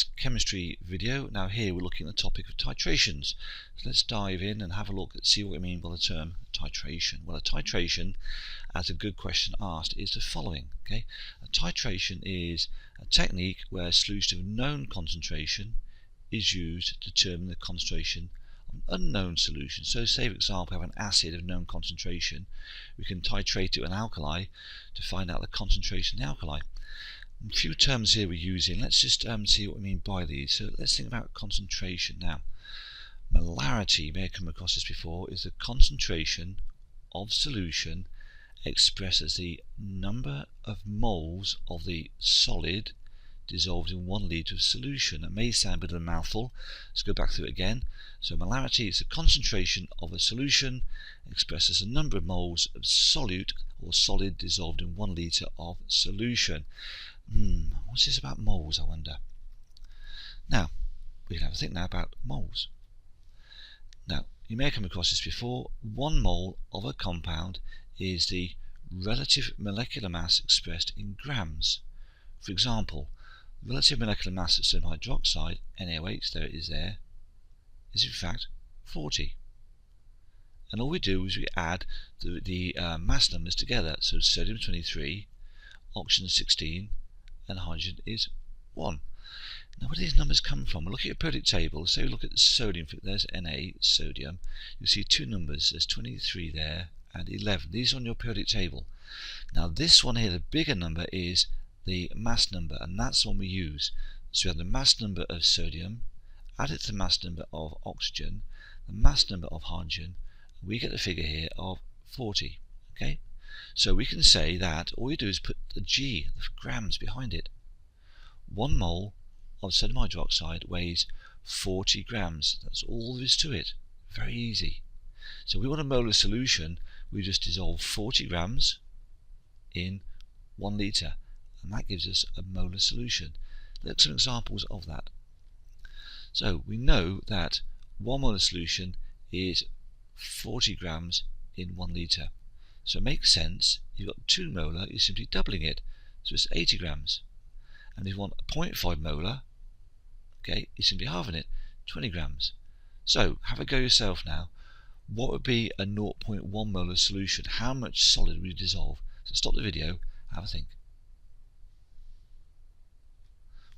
this chemistry video. Now here we're looking at the topic of titrations. So let's dive in and have a look and see what we mean by the term titration. Well, a titration, as a good question asked, is the following. Okay, a titration is a technique where a solution of known concentration is used to determine the concentration of an unknown solution. So say for example we have an acid of known concentration, we can titrate it with an alkali to find out the concentration of the alkali. A few terms here we're using. Let's just see what we mean by these. So let's think about concentration now. Molarity, you may have come across this before, is the concentration of solution expressed as the number of moles of the solid dissolved in 1 litre of solution. That may sound a bit of a mouthful. Let's go back through it again. So molarity is the concentration of a solution expressed as the number of moles of solute or solid dissolved in 1 litre of solution. What's this about moles, I wonder? Now, we can have a think now about moles. Now, you may have come across this before. 1 mole of a compound is the relative molecular mass expressed in grams. For example, relative molecular mass of sodium hydroxide, NaOH, there it is there, is in fact 40. And all we do is we add the mass numbers together. So sodium 23, oxygen 16, and hydrogen is 1. Now where do these numbers come from? We'll look at your periodic table. Say we look at the sodium, there's Na, sodium. You'll see 2 numbers, there's 23 there and 11. These are on your periodic table. Now this one here, the bigger number, is the mass number, and that's the one we use. So we have the mass number of sodium, add it to the mass number of oxygen, the mass number of hydrogen, we get the figure here of 40. Okay? So we can say that all you do is put the G, the grams, behind it. 1 mole of sodium hydroxide weighs 40 grams. That's all there is to it. Very easy. So we want a molar solution, we just dissolve 40 grams in 1 litre, and that gives us a molar solution. Let's look at some examples of that. So we know that 1 molar solution is 40 grams in 1 litre. So it makes sense, you've got 2 molar, you're simply doubling it, so it's 80 grams. And if you want 0.5 molar, okay, you're simply halving it, 20 grams. So have a go yourself now. What would be a 0.1 molar solution? How much solid would you dissolve? So stop the video, have a think.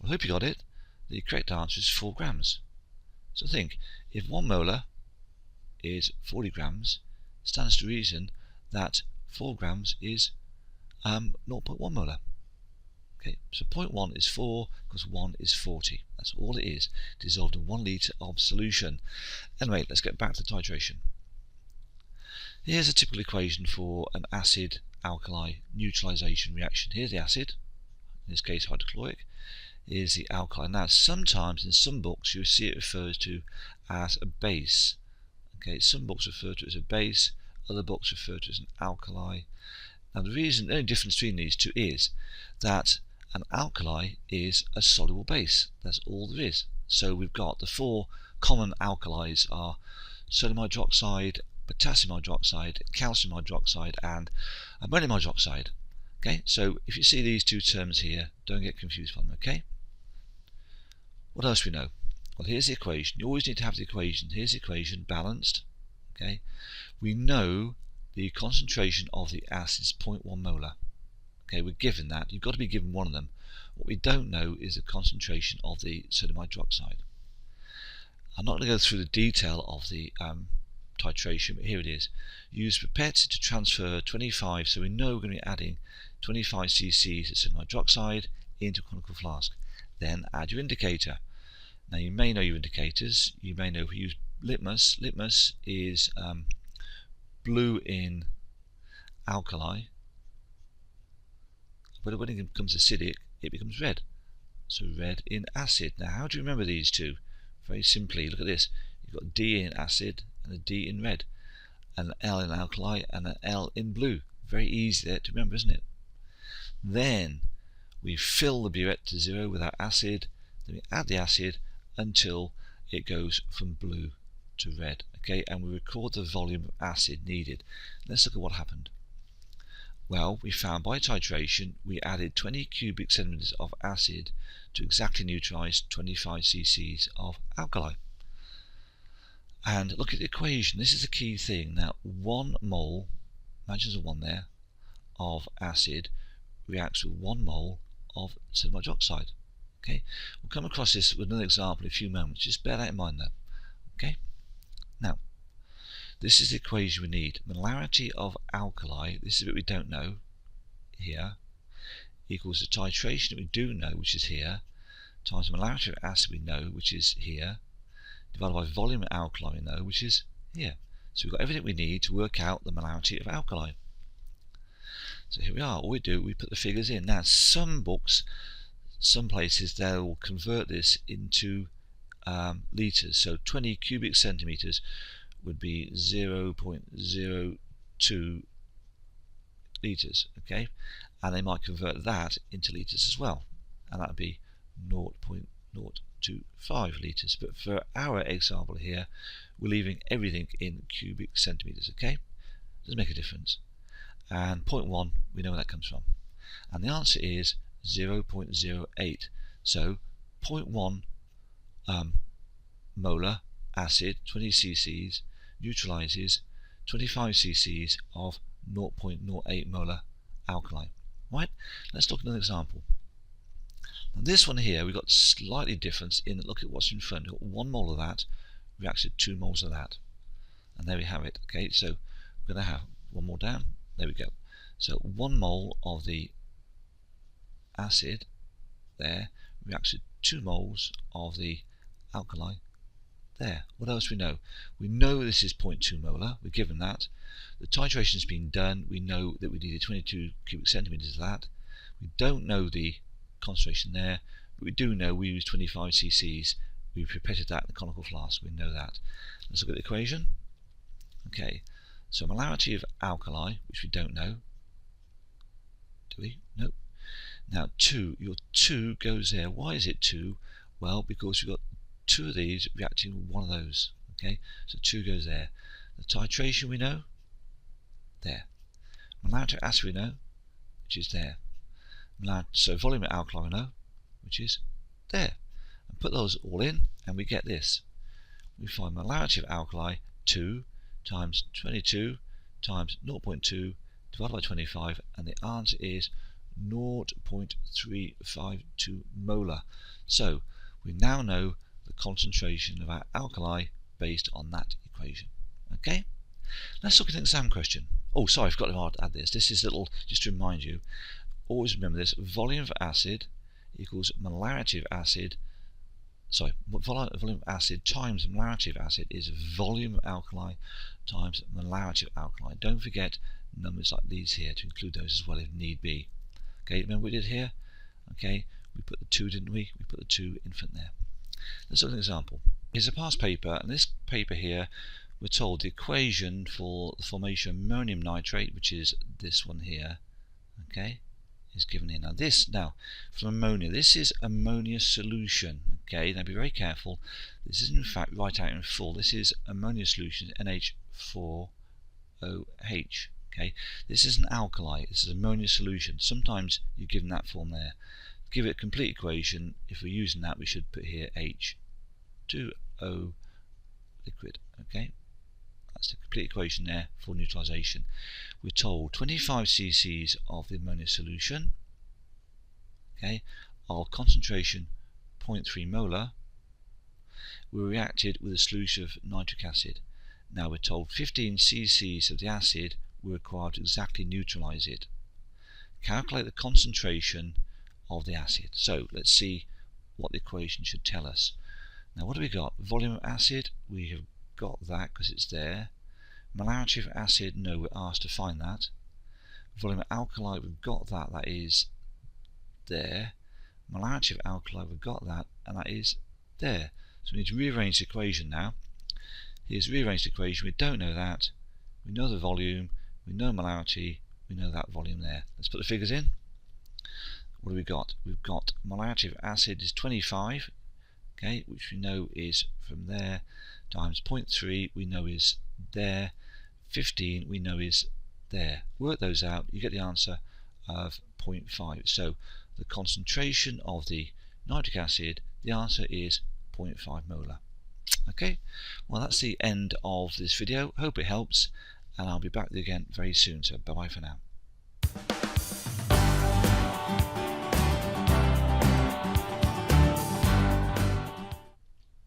Well, I hope you got it. The correct answer is 4 grams. So think, if 1 molar is 40 grams, it stands to reason that 4 grams is 0.1 molar. Okay, so 0.1 is 4 because 1 is 40. That's all it is, dissolved in 1 litre of solution. Anyway, let's get back to titration. Here's a typical equation for an acid-alkali neutralization reaction. Here's the acid, in this case hydrochloric. Here's the alkali. Now sometimes in some books you'll see it refers to as a base. Okay, some books refer to it as a base, other books refer to it as an alkali. Now the only difference between these two is that an alkali is a soluble base. That's all there is. So we've got the 4 common alkalis are sodium hydroxide, potassium hydroxide, calcium hydroxide, and ammonium hydroxide. Okay, so if you see these 2 terms here, don't get confused by them. Okay. What else do we know? Well, here's the equation. You always need to have the equation. Here's the equation, balanced. Okay, we know the concentration of the acid is 0.1 molar. Okay, we're given that. You've got to be given one of them. What we don't know is the concentration of the sodium hydroxide. I'm not going to go through the detail of the titration, but here it is. Use pipette to transfer 25, so we know we're going to be adding 25 cc's of sodium hydroxide into a conical flask. Then add your indicator. Now you may know your indicators. You may know if we use litmus. Litmus is blue in alkali, but when it becomes acidic it becomes red. So red in acid. Now how do you remember these two? Very simply, look at this. You've got D in acid and a D in red, and an L in alkali and an L in blue. Very easy there to remember, isn't it? Then we fill the burette to 0 with our acid, then we add the acid until it goes from blue to red. Okay, and we record the volume of acid needed. Let's look at what happened. Well, we found by titration we added 20 cubic centimeters of acid to exactly neutralize 25 cc's of alkali. And look at the equation. This is the key thing. Now, 1 mole, imagine there's a 1 there, of acid reacts with 1 mole of sodium hydroxide. Okay, we'll come across this with another example in a few moments. Just bear that in mind, though. Okay. Now, this is the equation we need. Molarity of alkali. This is what we don't know here. Equals the titration that we do know, which is here, times the molarity of acid we know, which is here, divided by volume of alkali we know, which is here. So we've got everything we need to work out the molarity of alkali. So here we are. All we do, we put the figures in. Now, some books, some places, they'll convert this into litres. So 20 cubic centimetres would be 0.02 litres. Okay, and they might convert that into litres as well, and that would be 0.025 litres. But for our example here, we're leaving everything in cubic centimetres. Okay, doesn't make a difference. And 0.1, we know where that comes from, and the answer is 0.08. So 0.1 molar acid, 20 cc's, neutralizes 25 cc's of 0.08 molar alkali. Right, let's look at another example. Now this one here, we've got slightly different in that, look at what's in front. We've got 1 mole of that reacts with 2 moles of that, and there we have it. Okay, so we're going to have one more down. There we go. So 1 mole of the acid there reacts with 2 moles of the alkali there. What else do we know? We know this is 0.2 molar. We're given that. The titration has been done. We know that we needed 22 cubic centimeters of that. We don't know the concentration there, but we do know we used 25 cc's. We pipetted that in the conical flask. We know that. Let's look at the equation. Okay, so molarity of alkali, which we don't know. Do we? Nope. Now 2, your 2 goes there. Why is it 2? Well, because we've got 2 of these reacting with 1 of those. Okay, so 2 goes there. The titration we know, there. Molarity of acid we know, which is there. So volume of alkali we know, which is there. And put those all in, and we get this. We find molarity of alkali 2 times 22 times 0.2 divided by 25, and the answer is 0.352 molar. So we now know the concentration of our alkali based on that equation. Okay, let's look at an exam question. Oh, sorry, I forgot to add this. This is little, just to remind you, always remember this: volume of acid equals molarity of acid. Sorry, volume of acid times molarity of acid is volume of alkali times molarity of alkali. Don't forget numbers like these here to include those as well if need be. Okay, remember what we did here? Okay, we put the 2, didn't we? We put the 2 in front there. Let's look at an example. Here's a past paper, and this paper here, we're told the equation for the formation of ammonium nitrate, which is this one here, okay, is given here. Now from ammonia, this is ammonia solution. Okay, now be very careful. This isn't in fact right out in full. This is ammonia solution, NH4OH. Okay, this is an alkali. This is ammonia solution. Sometimes you're given that form there. Give it a complete equation. If we're using that, we should put here H2O liquid. Okay, that's the complete equation there for neutralization. We're told 25 cc's of the ammonia solution, okay, of concentration 0.3 molar, were reacted with a solution of nitric acid. Now we're told 15 cc's of the acid were required to exactly neutralize it. Calculate the concentration of the acid. So let's see what the equation should tell us. Now what do we got? Volume of acid, we have got that because it's there. Molarity of acid, no, we're asked to find that. Volume of alkali, we've got that, that is there. Molarity of alkali, we've got that, and that is there. So we need to rearrange the equation now. Here's the rearranged equation. We don't know that. We know the volume, we know molarity, we know that volume there. Let's put the figures in. What do we got? We've got molarity of acid is 25, okay, which we know is from there, times 0.3 we know is there, 15 we know is there. Work those out, you get the answer of 0.5. So the concentration of the nitric acid, the answer is 0.5 molar. Okay, well that's the end of this video. Hope it helps, and I'll be back with you again very soon. So bye bye for now.